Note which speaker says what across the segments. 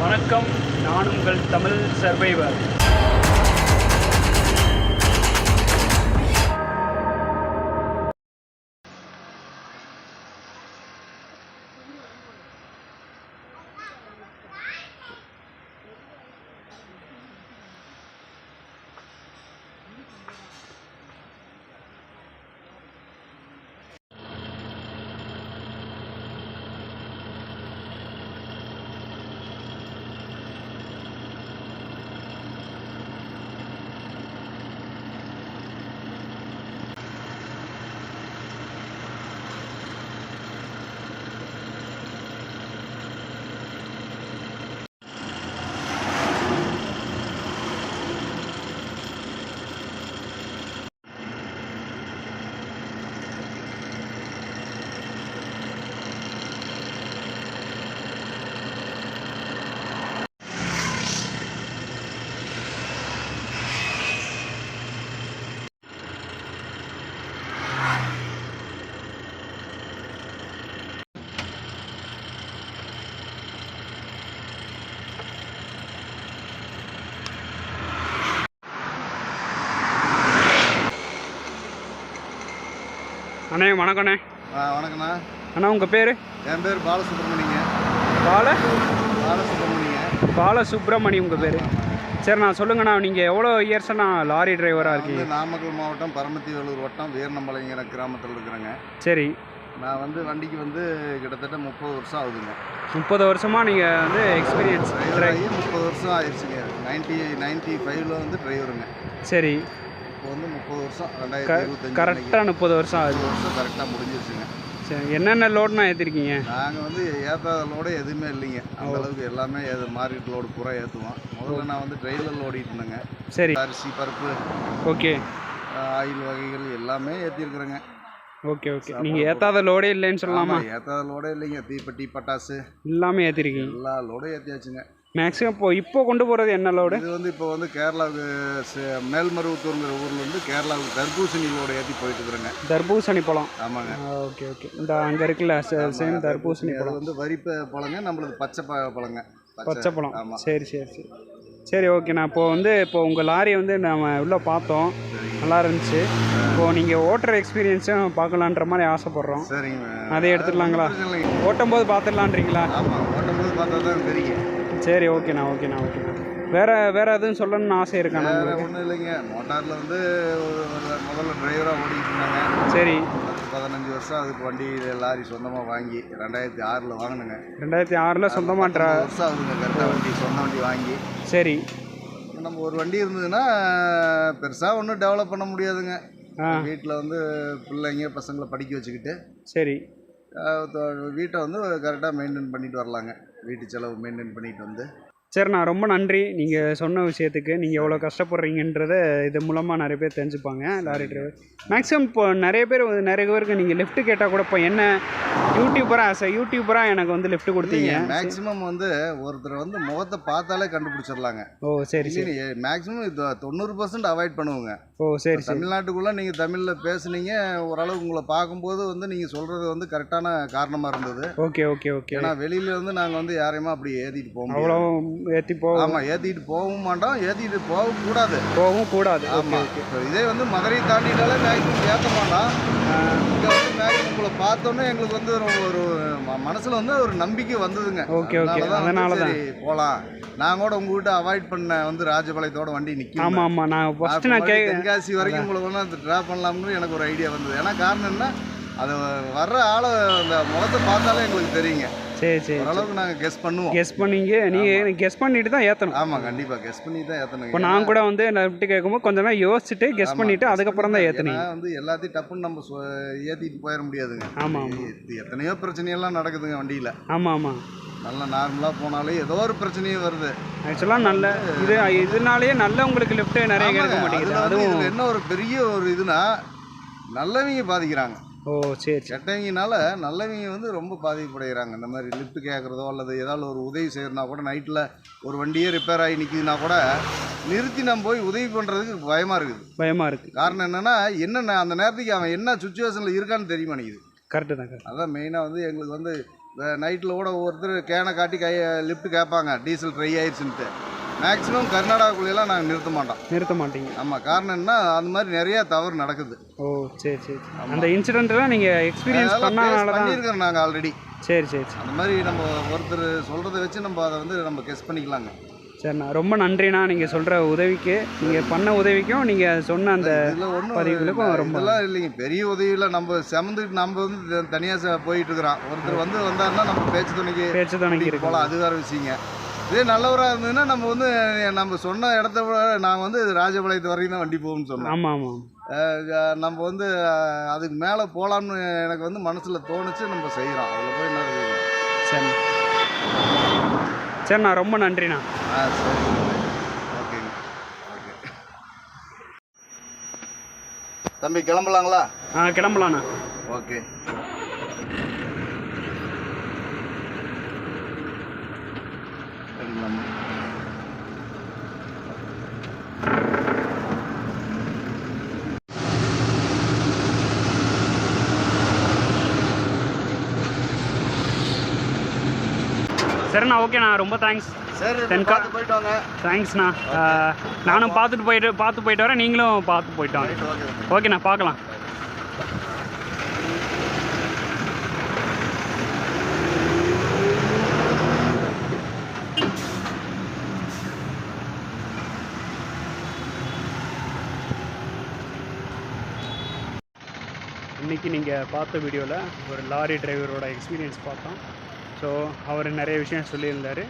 Speaker 1: வணக்கம், நான் உங்கள் தமிழ் சர்வைவர். அண்ணே வணக்கண்ணே.
Speaker 2: வணக்கண்ணா.
Speaker 1: அண்ணா உங்கள் பேர்?
Speaker 2: என் பேர் பாலசுப்ரமணியங்க.
Speaker 1: பாலசுப்ரமணி உங்கள் பேர்? சரி, நான் சொல்லுங்கண்ணா, நீங்கள் எவ்வளோ இயர்ஸாண்ணா லாரி டிரைவராக இருக்கீங்க?
Speaker 2: நாமக்கல் மாவட்டம் பரமத்தி வேலூர் வட்டம் வீரநம்பளைங்கிற கிராமத்தில் இருக்கிறேங்க.
Speaker 1: சரி.
Speaker 2: நான் வண்டிக்கு கிட்டத்தட்ட 30 வருஷம் ஆகுதுங்க.
Speaker 1: 30 வருஷமாக நீங்கள் எக்ஸ்பீரியன்ஸ்?
Speaker 2: 30 வருஷம் ஆயிடுச்சுங்க. 95ல் டிரைவருங்க.
Speaker 1: சரி.
Speaker 2: இப்போ 30 வருஷம் 2025
Speaker 1: கரெக்டாக 30 வருஷம் ஆகுது.
Speaker 2: வருஷம் கரெக்டாக முடிஞ்சிருச்சுங்க.
Speaker 1: சரி, என்னென்ன லோடுனா ஏற்றிருக்கீங்க?
Speaker 2: நாங்கள் ஏற்றாத லோடு எதுவுமே இல்லைங்க. அந்தளவுக்கு எல்லாமே மார்க்கெட் லோடு பூரா ஏற்றுவோம். முதல்ல நான் ட்ரெயிலரில் ஓடிட்டு இருந்தேங்க.
Speaker 1: சரி.
Speaker 2: அரிசி, பருப்பு,
Speaker 1: ஓகே,
Speaker 2: ஆயில் வகைகள் எல்லாமே ஏற்றிருக்கிறேங்க.
Speaker 1: Okay okay. நீங்கள் ஏற்றாத லோடே இல்லைன்னு சொல்லலாமா?
Speaker 2: ஏற்றாத லோடே இல்லைங்க. தீப்பெட்டி, பட்டாசு
Speaker 1: எல்லாமே ஏற்றிருக்கீங்க.
Speaker 2: எல்லா லோடும் ஏற்றியாச்சுங்க.
Speaker 1: மேக்ஸிமம் இப்போ கொண்டு போகிறது என்ன லோடு?
Speaker 2: இது இப்போ கேரளாவுக்கு மேல்மருவத்தூருங்கிற ஊர்லேருந்து கேரளாவுக்கு தர்பூசணி லோடு ஏற்றி போயிட்டு இருக்கிறேங்க.
Speaker 1: தர்பூசணி பழம்?
Speaker 2: ஆமாங்க.
Speaker 1: Okay okay. இந்த அங்கே இருக்குல்ல சேம் தர்பூசணி பழம்.
Speaker 2: அது வரி பழங்க, நம்மளுக்கு பச்சை பழங்க.
Speaker 1: பச்சை பழம். சரி சரி சரி சரி, ஓகேண்ணா. இப்போ உங்கள் லாரி நம்ம உள்ளே பார்த்தோம், நல்லா இருந்துச்சு. இப்போது நீங்கள் ஓட்டுற எக்ஸ்பீரியன்ஸும் பார்க்கலான்ற மாதிரி ஆசைப்பட்றோம்.
Speaker 2: சரிங்க,
Speaker 1: அதை எடுத்துடலாங்களா? ஓட்டும்போது பார்த்துடலான்றீங்களா?
Speaker 2: ஆமாம், ஓட்டும்போது பார்த்தா தான் தெரியும்.
Speaker 1: சரி, ஓகேண்ணா. வேறு எதுவும் சொல்லணும்னு ஆசை இருக்காண்ணா?
Speaker 2: வேறு ஒன்றும் இல்லைங்க. மோட்டாரில் முதல்ல டிரைவராக ஓடிக்கிட்டு இருந்தாங்க.
Speaker 1: சரி.
Speaker 2: 15 வருஷம் அதுக்கு வண்டி லாரி சொந்தமாக வாங்கி 2006ல் வாங்கினுங்க.
Speaker 1: 2006ல் சொந்தமாக
Speaker 2: வருஷம் ஆகுதுங்க கரெக்டாக வண்டி, சொந்த வண்டி வாங்கி.
Speaker 1: சரி.
Speaker 2: நம்ம ஒரு வண்டி இருந்ததுன்னா பெருசாக ஒன்றும் டெவலப் பண்ண முடியாதுங்க. வீட்டில் பிள்ளைங்க பசங்களை படிக்க வச்சுக்கிட்டு,
Speaker 1: சரி,
Speaker 2: வீட்டை கரெக்டாக மெயின்டைன் பண்ணிட்டு வரலாங்க. வீட்டு செலவு மெயின்டைன் பண்ணிட்டு
Speaker 1: சரிண்ணா, ரொம்ப நன்றி. நீங்கள் சொன்ன விஷயத்துக்கு. நீங்கள் எவ்வளோ கஷ்டப்படுறீங்கன்றதை இது மூலமாக நிறைய பேர் தெரிஞ்சுப்பாங்க. லாரி டிரைவர் மேக்ஸிமம் இப்போ நிறைய பேருக்கு நீங்கள் லிஃப்ட் கேட்டால் கூட இப்போ என்ன யூடியூபராக எனக்கு லிஃப்ட் கொடுத்தீங்க.
Speaker 2: மேக்ஸிமம் ஒருத்தர் முகத்தை பார்த்தாலே கண்டுபிடிச்சிடலாங்க.
Speaker 1: ஓ சரி சரி.
Speaker 2: மேக்ஸிமம் 90% அவாய்ட் பண்ணுவோங்க.
Speaker 1: ஓ சரி.
Speaker 2: தமிழ்நாட்டுக்குள்ளே நீங்கள் தமிழில் பேசுனீங்க, ஓரளவு உங்களை பார்க்கும்போது நீங்கள் சொல்கிறது கரெக்டான காரணமாக இருந்தது.
Speaker 1: Okay okay okay.
Speaker 2: ஏன்னா வெளியிலேருந்து நாங்கள் யாரையுமே அப்படி ஏற்றிட்டு போவோம்.
Speaker 1: அவ்வளோ
Speaker 2: ஆமாம், ஏற்றிட்டு போகவும் மாட்டோம், ஏற்றிட்டு போகவும் கூடாது.
Speaker 1: ஆமாம்.
Speaker 2: இதே மதுரை தாண்டினாலே மேக்ஸிமம் ஏற்ற மாட்டோம். இங்கே மேக்ஸிமம் உங்களை பார்த்தோன்னே எங்களுக்கு ஒரு மனசில் ஒரு நம்பிக்கை வந்ததுங்க.
Speaker 1: Okay okay. அதனால தான்
Speaker 2: போகலாம். நான் கூட உங்ககிட்ட அவாய்ட் பண்ண ராஜபாளையத்தோட வண்டி நிற்கும்.
Speaker 1: ஆமாம் ஆமாம். நான்
Speaker 2: தென்காசி வரைக்கும் உங்களை ட்ராப் பண்ணலாம்னு எனக்கு ஒரு ஐடியா வந்தது. ஏன்னா காரணம் என்ன, அது வர்ற ஆளை அந்த முகத்தை பார்த்தாலே எங்களுக்கு தெரியுங்க.
Speaker 1: சரி சரி.
Speaker 2: ஓரளவுக்கு நாங்கள் கெஸ் பண்ணுவோம்.
Speaker 1: நீங்கள் கெஸ் பண்ணிட்டு தான் ஏற்றணும்.
Speaker 2: ஆமாம், கண்டிப்பாக கெஸ் பண்ணி தான் ஏற்றணும்.
Speaker 1: இப்போ நான் கூட லிஃப்ட் கேட்கும்போது கொஞ்ச நேரம் யோசிச்சுட்டு கெஸ் பண்ணிவிட்டு அதுக்கப்புறம் தான் ஏற்றணும்.
Speaker 2: எல்லாத்தையும் டப்புன்னு நம்ம ஏற்றிட்டு போயிட முடியாதுங்க.
Speaker 1: ஆமாம்.
Speaker 2: எத்தனையோ பிரச்சனையெல்லாம் நடக்குதுங்க வண்டியில்.
Speaker 1: ஆமாம் ஆமாம்.
Speaker 2: நல்லா நார்மலாக போனாலே ஏதோ ஒரு பிரச்சனையும் வருது.
Speaker 1: ஆக்சுவலாக இதனாலேயே உங்களுக்கு லிஃப்ட்டு நிறைய கிடைக்க மாட்டேங்குது. அதுவும்
Speaker 2: என்ன ஒரு பெரிய இதுனா, நல்லவங்க பாதிக்கிறாங்க.
Speaker 1: ஓ சரி.
Speaker 2: கெட்டவங்கனால நல்லவங்க ரொம்ப பாதிப்படைகிறாங்க. இந்த மாதிரி லிஃப்ட் கேட்குறதோ அல்லது ஏதாவது ஒரு உதவி செய்யறதுனா கூட, நைட்டில் ஒரு வண்டியே ரிப்பேர் ஆகி நிற்கிதுன்னா கூட நிறுத்தி நம்ம போய் உதவி பண்ணுறதுக்கு பயமாக இருக்குது. காரணம் என்னென்னா, அந்த நேரத்துக்கு அவன் என்ன சுச்சுவேஷனில் இருக்கான்னு தெரிய மாட்டேங்குது.
Speaker 1: கரெக்டு தான்.
Speaker 2: அதான் மெயினாக எங்களுக்கு நைட்டில் கூட ஒவ்வொருத்தர் கேனை காட்டி லிஃப்ட் கேட்பாங்க டீசல் ட்ரை ஆயிடுச்சுன்ட்டு. மேக்ஸிமம் கர்நாடகாக்குள்ளெல்லாம் நாங்கள்
Speaker 1: நிறுத்த மாட்டீங்க.
Speaker 2: ஆமாம், காரணம் என்ன, அந்த மாதிரி நிறையா தவறு நடக்குது.
Speaker 1: ஓ சரி. அந்த இன்சிடென்ட்லாம் நீங்கள் எக்ஸ்பீரியன்ஸ்
Speaker 2: பண்ணியிருக்கிறோம் நாங்கள் ஆல்ரெடி.
Speaker 1: சரி.
Speaker 2: அந்த மாதிரி நம்ம ஒருத்தர் சொல்கிறத வச்சு நம்ம அதை வந்து நம்ம கெஸ் பண்ணிக்கலாங்க.
Speaker 1: சரிண்ணா, ரொம்ப நன்றிண்ணா. நீங்கள் சொல்கிற உதவிக்கு, நீங்கள் பண்ண உதவிக்கும், நீங்கள் சொன்ன அந்த பதிவுகளுக்கும் ரொம்ப
Speaker 2: இதெல்லாம் இல்லைங்க, பெரிய உதவியில் நம்ம செமந்துட்டு நம்ம வந்து தனியாக போயிட்டுருக்குறோம். ஒருத்தர் வந்தாருன்னா நம்ம பேச்சு துணைக்கு போகலாம், அது வேறு விஷயங்க. இதே நல்லவராக இருந்ததுன்னா நம்ம வந்து நம்ம சொன்ன இடத்த விட நாங்கள் வந்து ராஜபாளையத்து வரைக்கும் தான் வண்டி போகும்னு சொன்னோம்.
Speaker 1: ஆமாம்.
Speaker 2: நம்ம வந்து அதுக்கு மேலே போகலான்னு எனக்கு வந்து மனசில் தோணுச்சு, நம்ம செய்கிறோம். அதில் போய் என்ன இருக்குது.
Speaker 1: சரிண்ணா, ரொம்ப நன்றிண்ணா.
Speaker 2: சரி, ஓகேங்க. ஓகே தம்பி, கிளம்பலாங்களா?
Speaker 1: கிளம்பலாண்ணா.
Speaker 2: ஓகே.
Speaker 1: சரிண்ணா, ஓகேண்ணா, ரொம்ப தேங்க்ஸ்.
Speaker 2: சரி, போயிட்டு வாங்க.
Speaker 1: தேங்க்ஸ்ண்ணா. நானும் பார்த்து போயிட்டு வரேன், நீங்களும் பார்த்து போயிட்டு வாங்க. ஓகேண்ணா, பார்க்கலாம். இன்றைக்கி நீங்கள் பார்த்த வீடியோவில் ஒரு லாரி டிரைவரோட எக்ஸ்பீரியன்ஸ் பார்த்தோம். ஸோ அவர் நிறைய விஷயம் சொல்லியிருந்தார்.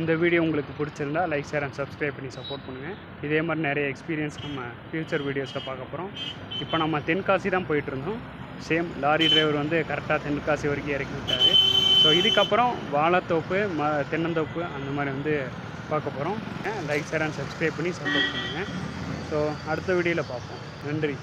Speaker 1: இந்த வீடியோ உங்களுக்கு பிடிச்சிருந்தா லைக், ஷேர் அண்ட் சப்ஸ்கிரைப் பண்ணி சப்போர்ட் பண்ணுங்கள். இதே மாதிரி நிறைய எக்ஸ்பீரியன்ஸ் நம்ம ஃப்யூச்சர் வீடியோஸில் பார்க்க போகிறோம். இப்போ நம்ம தென்காசி தான் போயிட்டுருந்தோம். சேம் லாரி டிரைவர் வந்து கரெக்டாக தென்காசி வரைக்கும் இறக்கி விட்டார். ஸோ இதுக்கப்புறம் வாழைத்தோப்பு, தென்னந்தோப்பு அந்த மாதிரி வந்து பார்க்க போகிறோம். லைக், ஷேர் அண்ட் சப்ஸ்கிரைப் பண்ணி சப்போர்ட் பண்ணுங்கள். ஸோ அடுத்த வீடியோவில் பார்ப்போம். நன்றி.